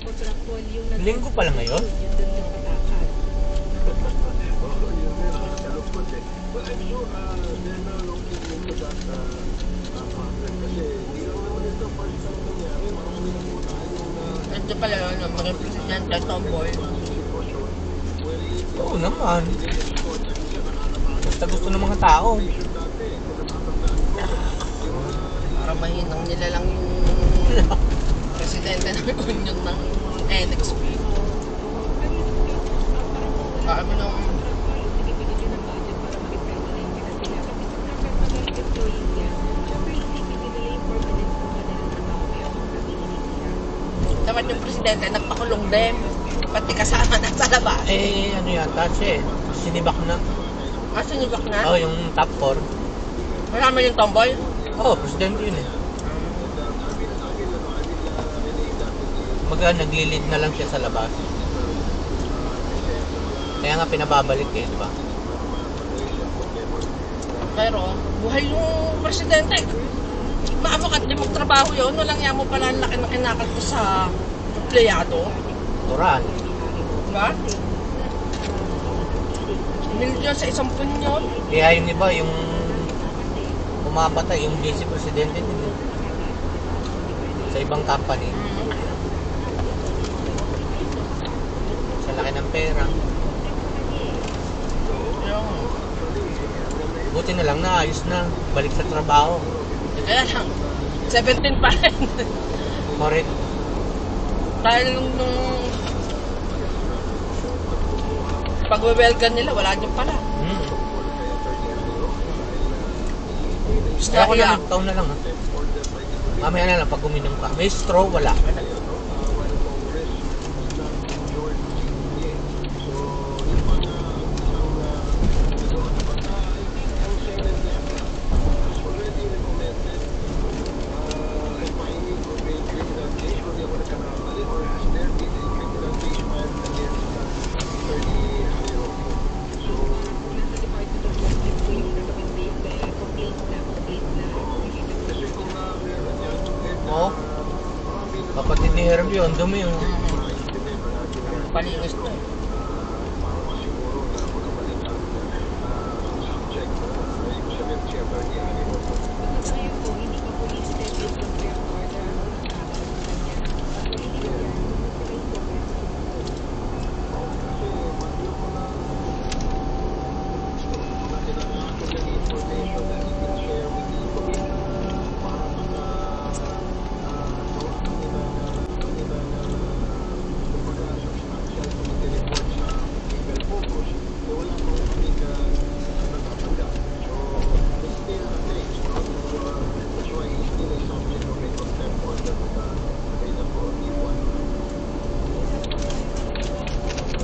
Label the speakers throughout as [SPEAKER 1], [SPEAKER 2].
[SPEAKER 1] contractual yung
[SPEAKER 2] Linggo pa lang ngayon?
[SPEAKER 1] Yun doon yung katakal.
[SPEAKER 3] Ito pala yun, mga presidente, tomboy.
[SPEAKER 2] Oo naman. Basta gusto ng mga tao.
[SPEAKER 3] Para mahinang nila lang yung presidente ng union ng NXP. Paano nung dapat yung presidente nagpakulong din. Pati kasama na sa labas.
[SPEAKER 2] Eh, ano yata siya eh. Sinibak na.
[SPEAKER 3] Ah, sinibak na?
[SPEAKER 2] Oo, yung top 4.
[SPEAKER 3] Kasama yung tomboy?
[SPEAKER 2] Oo, presidente yun eh. Naglilid na lang siya sa labas. Kaya nga pinababalik eh, di ba?
[SPEAKER 3] Pero, buhay yung presidente. Maamokat di magtrabaho yun. Walang yamo pala ang laki na kinakal ko sa empleyado.
[SPEAKER 2] Turan.
[SPEAKER 3] Diba? Milyon sa isang punyon.
[SPEAKER 2] Kaya yung iba, yung pumapatay, yung vice presidente din eh. Sa ibang company. Sa laki ng pera.
[SPEAKER 3] Yung,
[SPEAKER 2] Buti na lang naayos na. Balik sa trabaho.
[SPEAKER 3] kaya lang, 17 pa rin.
[SPEAKER 2] Correct.
[SPEAKER 3] Dahil nung pag-welcome nila, wala din pala.
[SPEAKER 2] Kaya ako lang, ikaw na lang ha. Mamaya na lang pag uminom ka. May straw, wala. Oo. Kapatid ni Herbie, ang dumi yun.
[SPEAKER 3] Palinis to eh.
[SPEAKER 1] Ngayon po, hindi pa police station yung court order ng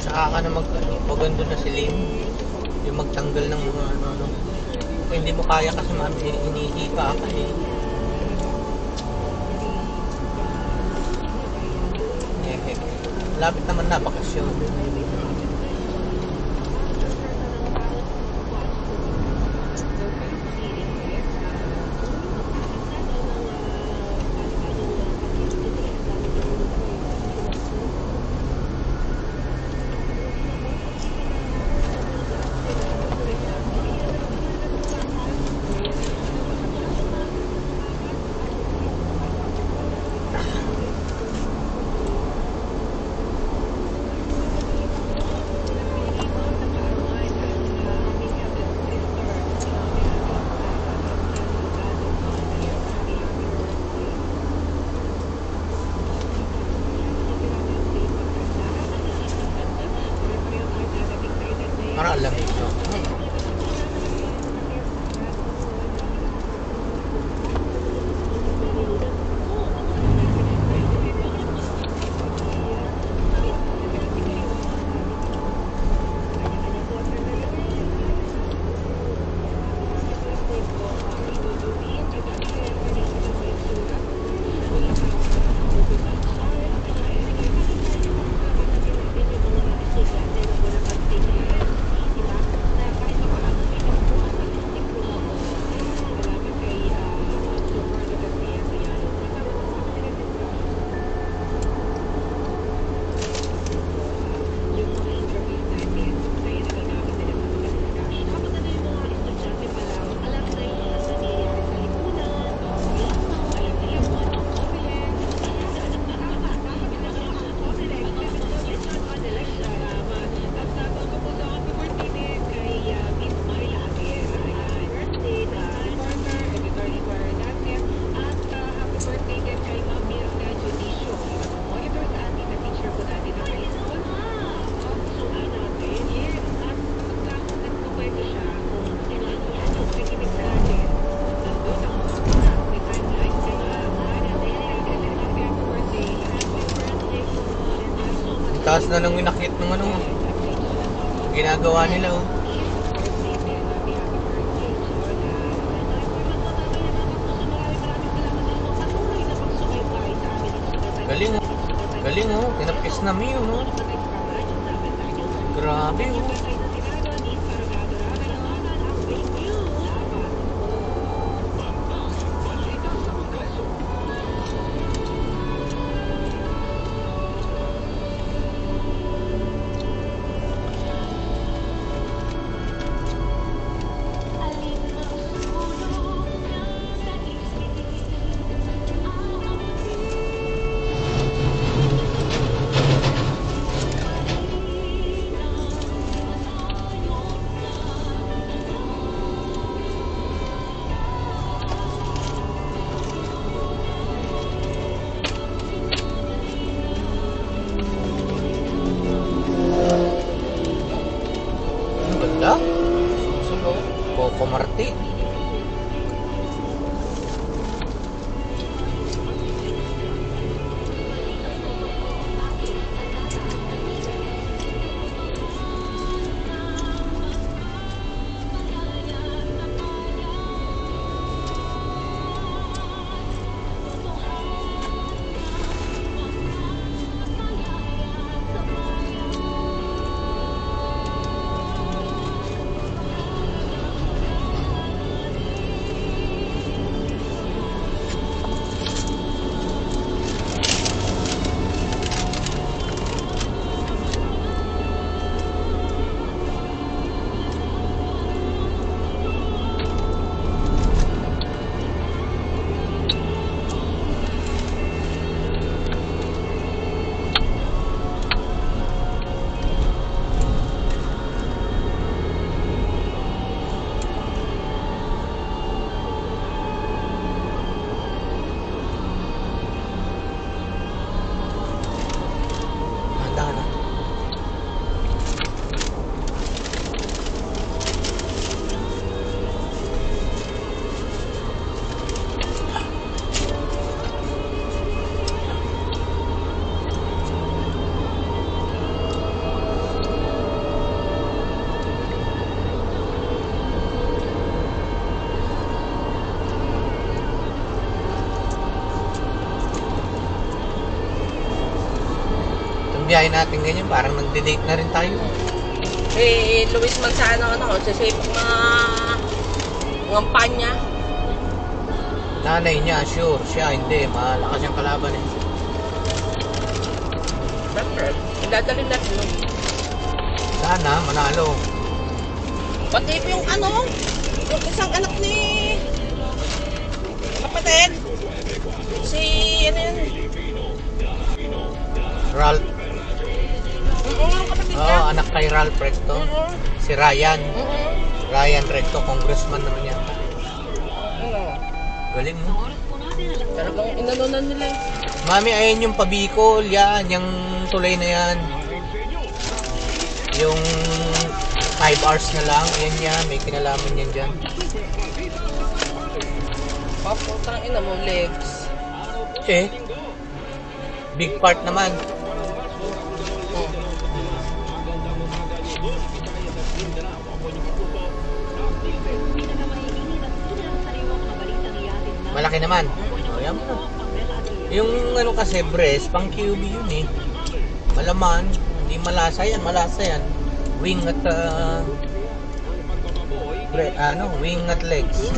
[SPEAKER 2] Saka ka na pagando na si Lim. Yung magtanggal ng mga ano. Kung hindi mo kaya kasi mami, hinihika ka eh. Lapit naman na, bakasyon. taas na ng winakit ng ano. Ginagawa nila oh. Galing oh. Galing oh. Tinapis na Mio no. Grabe oh. Ganda. Coco Marti. Biyahe natin ganyan, parang nagde-date na rin tayo.
[SPEAKER 3] Eh, Luis Manzano, sa safe mga panya.
[SPEAKER 2] Nanay niya, sure. Siya, hindi. Malakas siyang kalaban eh.
[SPEAKER 3] Siyempre, dadalhin natin nun.
[SPEAKER 2] Sana, manalo.
[SPEAKER 3] Pati po yung yung isang anak ni kapatid. Si, yun?
[SPEAKER 2] Ralph.
[SPEAKER 3] Yung kapatid niya.
[SPEAKER 2] Oo, anak kay Ralph Recto. Si Ryan. Ryan Recto, congressman naman yan. Galing mo.
[SPEAKER 3] Talagang inanunan nila eh.
[SPEAKER 2] Mami, ayun yung Pabicol. Yan, yung tulay na yan. Yung 5 hours na lang. Yan yan, may kinalaman yan dyan.
[SPEAKER 3] Paputang ina mo, legs.
[SPEAKER 2] Eh, big part naman. Malaki naman. O, yan mo. Yung ano kasi, breast, pang QB yun eh. Malaman, hindi malasa yan, malasa yan. Wing at, wing at legs.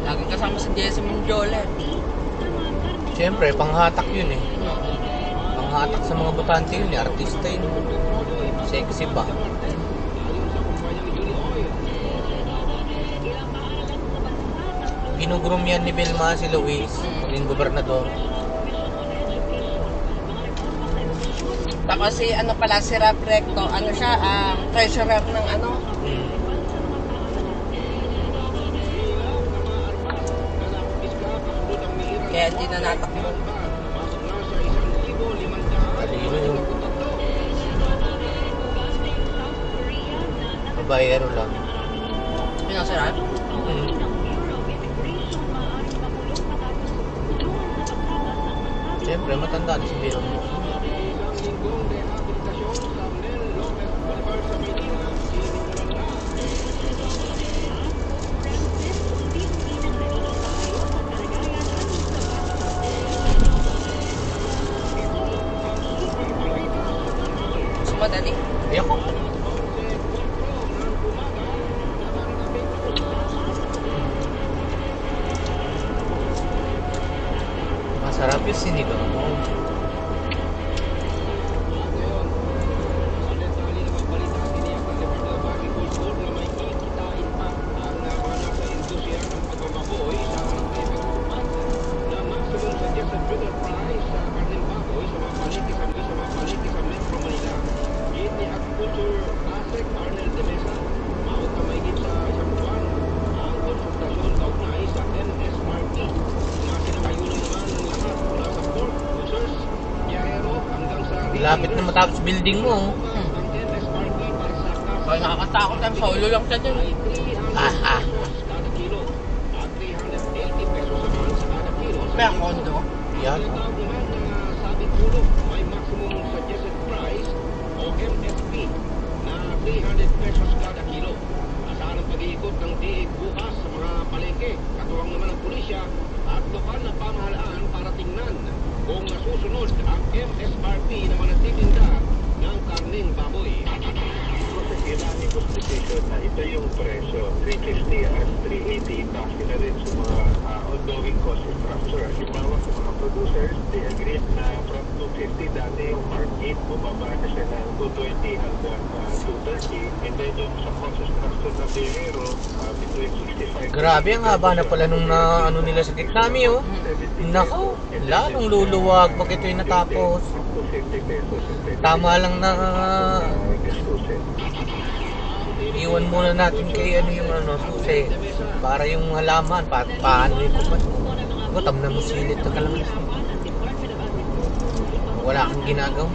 [SPEAKER 3] Lagi kasama si Jesse Monjola.
[SPEAKER 2] Siyempre, panghatak yun eh. Panghatak sa mga botante yun eh. Artista yun. Sexy pa. Ginugrum yan ni Vilma si Luis, yung gobernador.
[SPEAKER 3] Tapos si ano pala, si Rap Recto, ano siya, treasurer ng ano, kaya hindi na natakbo.
[SPEAKER 2] Talino yun. Babayero lang.
[SPEAKER 3] Yun ang si Rap?
[SPEAKER 2] Siyempre, matanda na si Biro mo.
[SPEAKER 3] Sumadali.
[SPEAKER 2] Ayan ko. Masarap yung sinigang mo. Lapit na matapos building mo.
[SPEAKER 3] Kaya nakakatakot ang solo lang siya dun. May kondo.
[SPEAKER 2] Yan.
[SPEAKER 4] May maximum suggested price o MSP na 300 pesos kada kilo. Asahan ang pag-iikot ng DA bukas sa mga palengke, katuwang naman ng pulisya at lokal na pamahalaan para tingnan kung nasusunod ang MSRP na manatitinda ng karneng baboy.
[SPEAKER 5] Kailangan complication na ito yung presyo, 350 at 380 base na rin sa mga ongoing cost structure. Halimbawa sa mga producers, they agreed na from 250 dati yung market, bumaba na siya ng 220 hanggang 230. And then yung sa cost structure na Biyero, between 65...
[SPEAKER 2] Grabe, ang haba na pala nung na, ano nila sa Gitnami, oh. Nako, lalong luluwag pag ito'y natapos. Tama lang na iwan muna natin kay ano yung ano, susi. Para yung halaman, paano yung kupat. Gutom na musilit na kalaman. Wala kang ginagawa.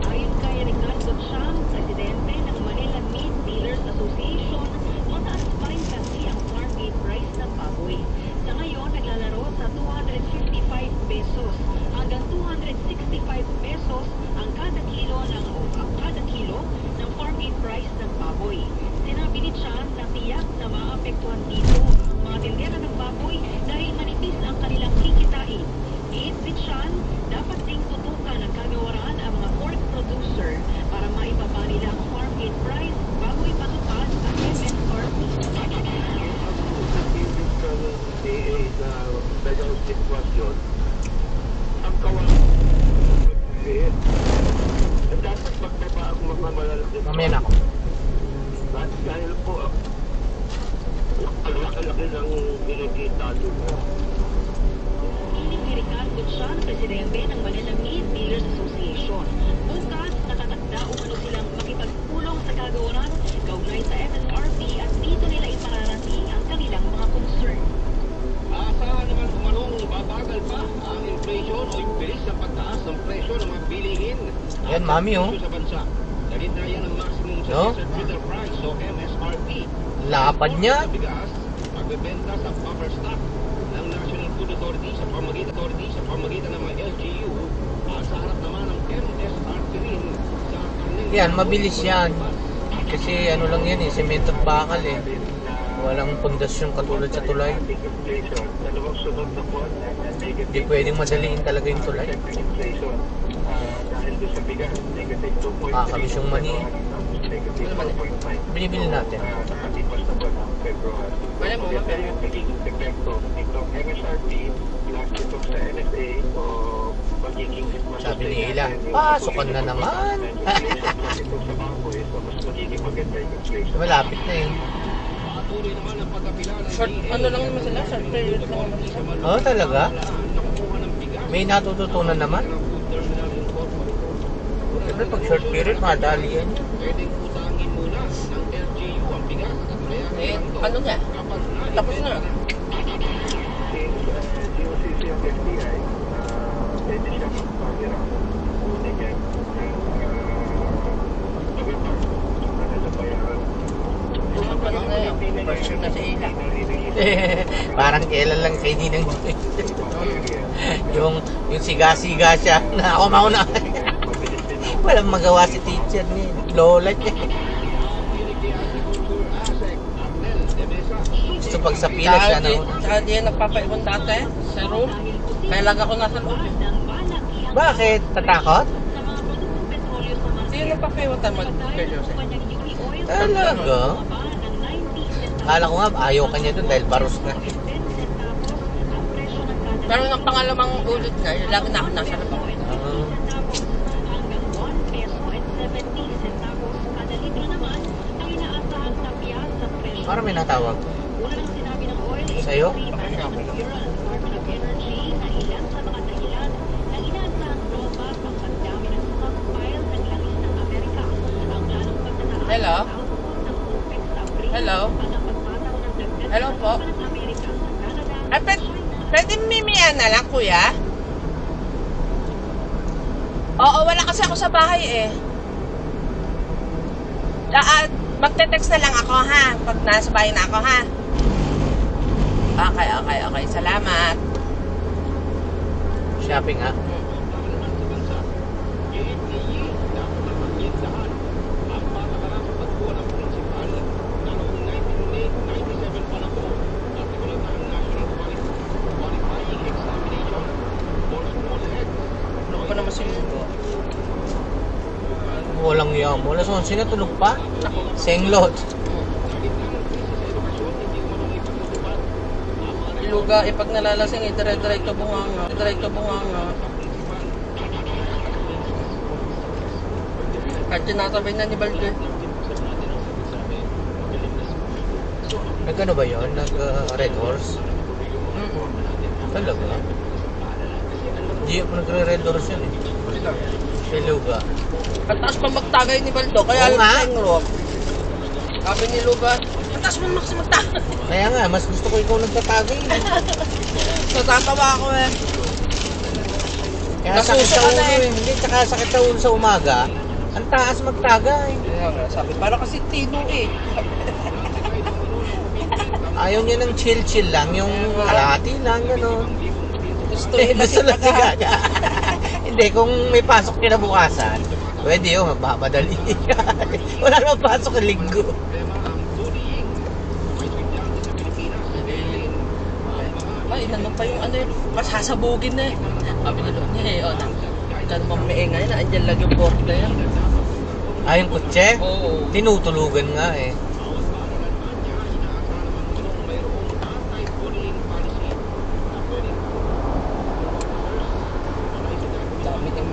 [SPEAKER 6] Ayon kay Ricardo Chang, presidente ng Manila Meat Dealers Association, mataas pa rin kasi ang farm gate price ng baboy. Sa ngayon, naglalaro sa 255 pesos hanggang 265 pesos ang kada kilo ng farm gate price ng baboy. Sinabi ni Chan na tiyak na maapektuhan dito ang mga tindera ng baboy dahil manipis ang kanilang kikitain. Giit si Chan, dapat ding tutukan ng kagawaran ang mga pork producer para maibaba nila ang farm gate price bago ipatupad ang MSRP.
[SPEAKER 5] Ang kawan dapat magbaba ang mga malalaki.
[SPEAKER 2] Mamaya na ako.
[SPEAKER 5] Dahil po ang laki ng binigita doon.
[SPEAKER 6] Ini si Ricardo Chan, presidente ng Manila Meat Dealers Association. Bukas, nakatakda umano silang makipagpulong sa kagawaran kaugnay sa MSRP at dito nila ipararating ang kanilang mga concern.
[SPEAKER 4] Asahan naman umanong babagal pa ang inflation o yung bilis ng pagtaas ng presyo ng mga bilihin.
[SPEAKER 2] Yan, mami, oh.
[SPEAKER 4] Sa bansa. Dahil na yan ang maximum
[SPEAKER 2] No?
[SPEAKER 4] suggested retail price o MSRP.
[SPEAKER 2] Lapad niya.
[SPEAKER 4] Sa bigas, magbebenta sa buffer stock ng National Food Authority sa pamagitan ng mga LGU at sa harap naman ng MSRP rin sa karneng.
[SPEAKER 2] Yan, mabilis yan. Kasi ano lang yan eh, semento at bakal eh. Walang pundasyon katulad sa tulay. Hindi pwedeng madaliin talaga yung tulay. Kakamis yung mani. Binibili natin.
[SPEAKER 3] Wala mo,
[SPEAKER 5] Pero yung magiging epekto nitong MSRP plus itong sa NSA o magiging
[SPEAKER 2] Sabi ni Ila, pasukan na naman. Malapit na yun.
[SPEAKER 4] Patuloy naman ang pagkapila ng
[SPEAKER 3] short, ano lang naman sila, short period lang naman sila.
[SPEAKER 2] Oh, talaga?
[SPEAKER 4] nakukuha ng bigas
[SPEAKER 2] May natututunan naman. Siyempre pag short period, madali yan.
[SPEAKER 4] Pwedeng utangin muna ng LGU ang bigas at kaya
[SPEAKER 3] Eh, ano nga?
[SPEAKER 4] kapag
[SPEAKER 3] Tapos na.
[SPEAKER 5] GOCC of FTI, pwede siya magpagirang muna dyan pagkatapos na bayaran.
[SPEAKER 3] Ano na yun? Version na sa ila.
[SPEAKER 2] Parang kailan lang kay Ninang Joy. yung siga-siga siya na ako mauna. Walang magawa si teacher niya. Lola niya. Gusto pag sa pila siya na.
[SPEAKER 3] Tsaka di yan nagpapaikon dati sa room. Kaya lang ako nasa loob.
[SPEAKER 2] Bakit? Tatakot?
[SPEAKER 3] Hindi yung nagpapaikon mag-video siya.
[SPEAKER 2] Talaga? Kala ko nga ayaw kanya dun dahil baros na.
[SPEAKER 3] Pero ng pangalawang ulit na, yun lagi na ako nasa loob.
[SPEAKER 2] Parang may natawag. Sa'yo?
[SPEAKER 3] Hello? Hello? Hello po? Ay, pwede mimiyan na lang, kuya? Oo, wala kasi ako sa bahay eh. Magte-text na lang ako ha, pag nasa bahay na ako ha. Okay. Salamat.
[SPEAKER 2] Shopping ha?
[SPEAKER 3] Ano pa naman sinugo?
[SPEAKER 2] Walang yam. Wala sa sino tulog pa? Senglot.
[SPEAKER 3] Iluga, pag nalalasing, dire-diretso bunganga. Kahit sinasabay na ni Balde.
[SPEAKER 2] Nag-ano ba yun? Nag-Red Horse? Talaga? Hindi ako nagre-Red Horse yun eh. Sa Luga.
[SPEAKER 3] Ang taas pa magtagay ni Baldo, kaya
[SPEAKER 2] Oo nga.
[SPEAKER 3] lang rock. Sabi ni Luga, ang taas mo max magtagay.
[SPEAKER 2] Kaya nga, mas gusto ko ikaw nagtatagay.
[SPEAKER 3] Natatawa ako eh.
[SPEAKER 2] Kaya sakit
[SPEAKER 3] Nasuso
[SPEAKER 2] sa
[SPEAKER 3] ka
[SPEAKER 2] ulo
[SPEAKER 3] na eh.
[SPEAKER 2] eh. Hindi, tsaka sakit sa ulo sa umaga. Ang taas magtagay.
[SPEAKER 3] Kaya nga, sabi, para kasi Tino eh.
[SPEAKER 2] Ayaw niya ng chill-chill lang. Yung kalahati lang, gano'n.
[SPEAKER 3] Gusto
[SPEAKER 2] Hindi,
[SPEAKER 3] nila
[SPEAKER 2] gusto lang siya. Hindi, kung may pasok kinabukasan, pwede yun, mapapadali. Wala naman pasok ng linggo.
[SPEAKER 3] Ay, inano pa yung ano yun, masasabugin na eh. Sabi ni Lord niya eh, o na. Diyan mamiingay na, andyan lang yung board na yan.
[SPEAKER 2] Ah, yung kutse?
[SPEAKER 3] Oo.
[SPEAKER 2] Tinutulugan nga eh.
[SPEAKER 3] Dami ng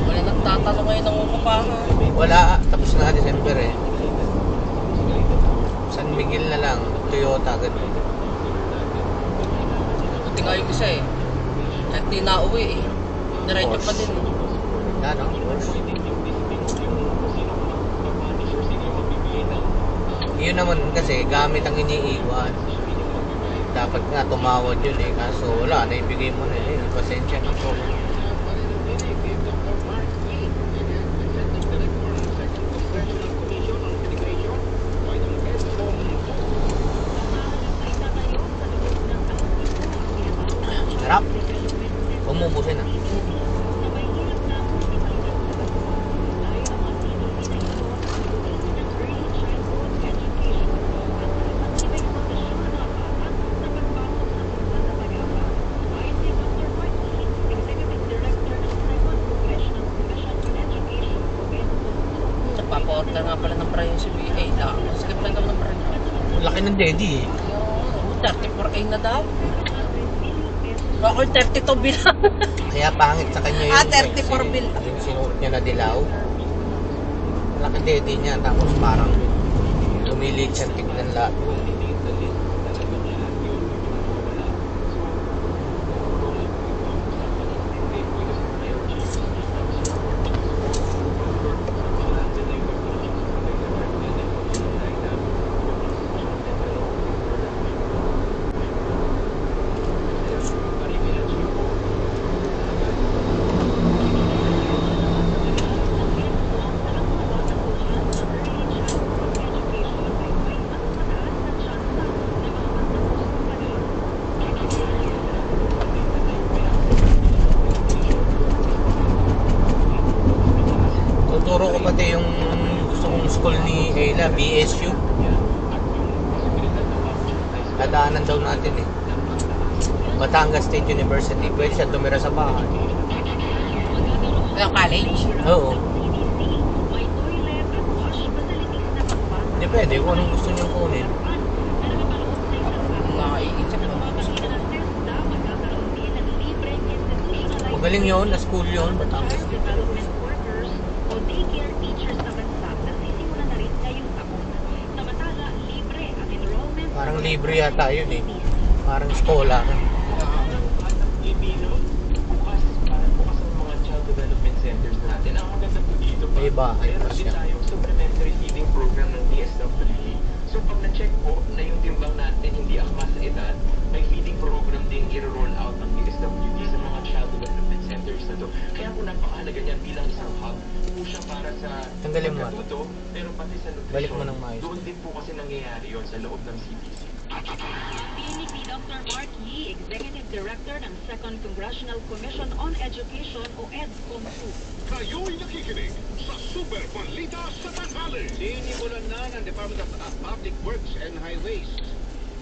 [SPEAKER 3] wala nagtatanong ngayon ng upahan.
[SPEAKER 2] Wala, tapos na December eh. San Miguel na lang, Toyota, gano'n.
[SPEAKER 3] Buti nga yung isa eh. At di na uwi eh. Diretso pa din.
[SPEAKER 2] Ano? Yun naman kasi gamit ang iniiwan. Dapat nga tumawad yun eh. Kaso wala, naibigay mo na eh. Pasensya na po. Sarap. Umubusin na.
[SPEAKER 3] Nagpapa-order nga pala ng fry yung CBA lang. Skip lang daw ng fry.
[SPEAKER 2] Laki ng daddy eh.
[SPEAKER 3] 34A na daw. Ako 32 bilang.
[SPEAKER 2] Kaya pangit sa kanya yung
[SPEAKER 3] 34 bill.
[SPEAKER 2] Yung sinuot niya na dilaw. Laki daddy niya. Tapos parang lumilit siya tignan lahat. BSU. Dadaanan daw natin eh. Batangas State University. Pwede siya tumira sa bahay.
[SPEAKER 3] Ng college?
[SPEAKER 2] Oo.
[SPEAKER 6] May toilet at wash facilities na pangpasa.
[SPEAKER 2] Hindi pwede kung anong gusto niyong kunin.
[SPEAKER 3] Naiisip ko.
[SPEAKER 2] Magaling yun, na school yun, Batangas.
[SPEAKER 6] Development workers o daycare teachers sa bansa na sisimula na rin ngayong taon. Samantala, libre ang enrollment.
[SPEAKER 2] Parang libre yata yun eh. Parang scholar.
[SPEAKER 7] Bukas ang mga child development centers natin. Ang maganda po dito pa,
[SPEAKER 2] May bahay pa
[SPEAKER 7] meron din
[SPEAKER 2] siya.
[SPEAKER 7] tayong supplementary feeding program ng DSWD. So pag na-check po na yung timbang natin hindi akma sa edad, may feeding program din i-roll out ng DSWD sa mga child development centers na to. Kaya po napakahalaga niyan bilang isang hub po siya para sa
[SPEAKER 2] Tanggalin mo.
[SPEAKER 7] pagkatuto, pero pati sa nutrition.
[SPEAKER 2] Balik mo ng maayos.
[SPEAKER 7] Doon din po kasi nangyayari yun sa loob ng CPC.
[SPEAKER 6] Tinig ni Dr. Mark Yee, Executive Director ng 2nd Congressional Commission on Education o EDCOM2.
[SPEAKER 4] Kayo'y nakikinig sa Super Balita sa Tanghali. Sinimulan na ng Department of Public Works and Highways,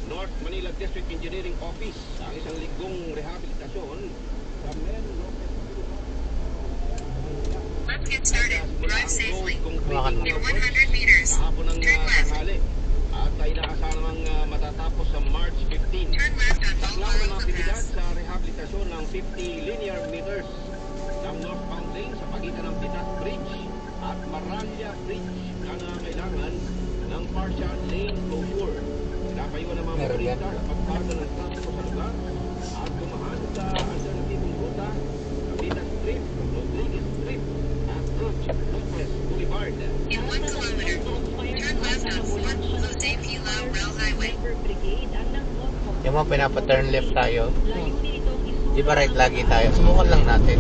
[SPEAKER 4] North Manila District Engineering Office, ang isang linggong rehabilitasyon sa Men Lopez.
[SPEAKER 8] Let's get started. Drive safely.
[SPEAKER 2] Hawakan mo.
[SPEAKER 8] In 100 meters,
[SPEAKER 4] Kahapon ng
[SPEAKER 8] turn left.
[SPEAKER 4] tanghali at ay inaasahan namang matatapos sa March 15.
[SPEAKER 8] Turn left on
[SPEAKER 4] Saklang ng mga
[SPEAKER 8] Balboa
[SPEAKER 4] aktibidad
[SPEAKER 8] Overpass.
[SPEAKER 4] sa rehabilitasyon ng 50 linear meters ng northbound lane sa pagitan ng Pitat Bridge at Maranya Bridge na nangangailangan ng partial lane closure. Pinapayuan ng mga
[SPEAKER 2] Meron yan.
[SPEAKER 4] motorista sa pagkarga ng trapiko sa lugar at dumaan sa alternatibong ruta sa Pitat Street, Rodriguez Street at Roch Lopez Boulevard.
[SPEAKER 8] In 1 kilometer, turn left on Fort Jose Pilao Rail Highway.
[SPEAKER 6] Brigade ang nag-move.
[SPEAKER 2] Yung mga pinapa-turn left tayo.
[SPEAKER 6] Layunin itong isulat
[SPEAKER 2] Di ba right lagi tayo? Subukan lang natin.